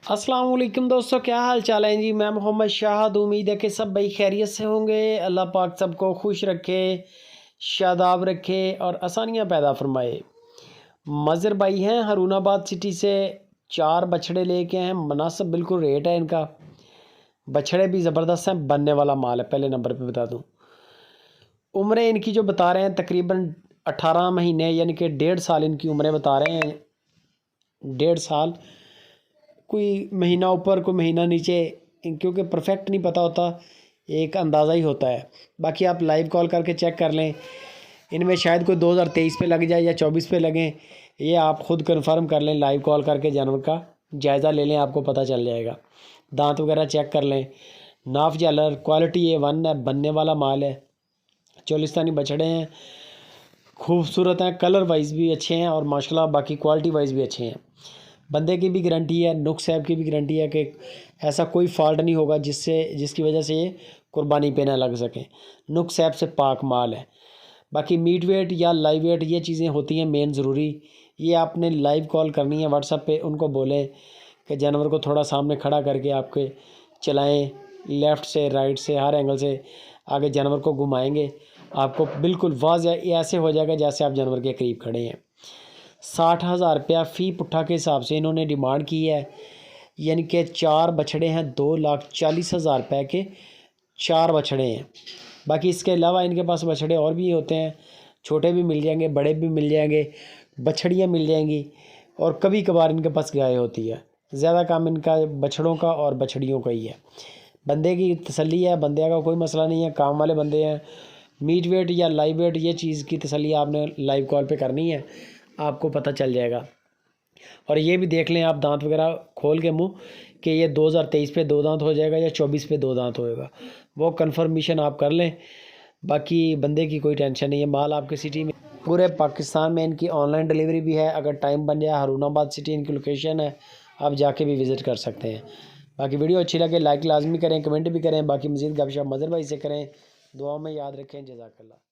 अस्सलाम वालेकुम दोस्तों, क्या हाल चाल है जी। मैं मोहम्मद शाहद, उम्मीद है कि सब भाई खैरियत से होंगे। अल्लाह पाक सबको खुश रखे, शादाब रखे और आसानियाँ पैदा फरमाए। मज़र भाई हैं हरूनाबाद सिटी से, 4 बछड़े लेके हैं। मुनासिब बिल्कुल रेट है इनका। बछड़े भी ज़बरदस्त हैं, बनने वाला माल है। पहले नंबर पे बता दूँ, उम्रें इनकी जो बता रहे हैं तकरीबन 18 महीने, यानी कि 1.5 साल इनकी उम्रें बता रहे हैं। 1.5 साल, कोई महीना ऊपर कोई महीना नीचे, क्योंकि परफेक्ट नहीं पता होता, एक अंदाज़ा ही होता है। बाकी आप लाइव कॉल करके चेक कर लें, इनमें शायद कोई 2023 पे लग जाए या 24 पे लगें, ये आप ख़ुद कंफर्म कर लें। लाइव कॉल करके जानवर का जायज़ा ले लें, आपको पता चल जाएगा। दांत वगैरह चेक कर लें। नाफ जालर क्वालिटी A1 है, बनने वाला माल है। चोलिस्तानी बछड़े हैं, खूबसूरत हैं, कलर वाइज भी अच्छे हैं और माशाल्लाह बाकी क्वालिटी वाइज भी अच्छे हैं। बंदे की भी गारंटी है, नुक साहब की भी गारंटी है कि ऐसा कोई फॉल्ट नहीं होगा जिसकी वजह से ये कुर्बानी पे ना लग सके। नुक साहब से पाक माल है। बाकी मीट वेट या लाइव वेट ये चीज़ें होती हैं मेन ज़रूरी। ये आपने लाइव कॉल करनी है व्हाट्सएप पे, उनको बोलें कि जानवर को थोड़ा सामने खड़ा करके आपके चलाएं, लेफ़्ट से राइट से हर एंगल से आगे जानवर को घुमाएंगे, आपको बिल्कुल वाज़ेह ऐसे हो जाएगा जैसे आप जानवर के करीब खड़े हैं। 60,000 रुपया फ़ी पुट्ठा के हिसाब से इन्होंने डिमांड की है, यानी कि 4 बछड़े हैं। 2,40,000 रुपये के 4 बछड़े हैं। बाकी इसके अलावा इनके पास बछड़े और भी होते हैं, छोटे भी मिल जाएंगे, बड़े भी मिल जाएंगे, बछड़ियाँ मिल जाएंगी और कभी कभार इनके पास गाय होती है। ज़्यादा काम इनका बछड़ों का और बछड़ियों का ही है। बंदे की तसल्ली है, बंदे का कोई मसला नहीं है, काम वाले बंदे हैं। मीट वेट या लाइव वेट ये चीज़ की तसल्ली आपने लाइव कॉल पे करनी है, आपको पता चल जाएगा। और ये भी देख लें आप दांत वगैरह खोल के मुंह कि ये 2023 पे 2 दांत हो जाएगा या 24 पे 2 दांत होएगा, वो कंफर्मेशन आप कर लें। बाकी बंदे की कोई टेंशन नहीं है। माल आपके सिटी में, पूरे पाकिस्तान में इनकी ऑनलाइन डिलीवरी भी है। अगर टाइम बन जाए, हरूनाबाद सिटी इनकी लोकेशन है, आप जाके भी विज़िट कर सकते हैं। बाकी वीडियो अच्छी लगे लाइक लाजमी करें, कमेंट भी करें। बाकी मज़ीद गपशप मज़र भाई से करें। दुआ में याद रखें। जज़ाकल्लाह।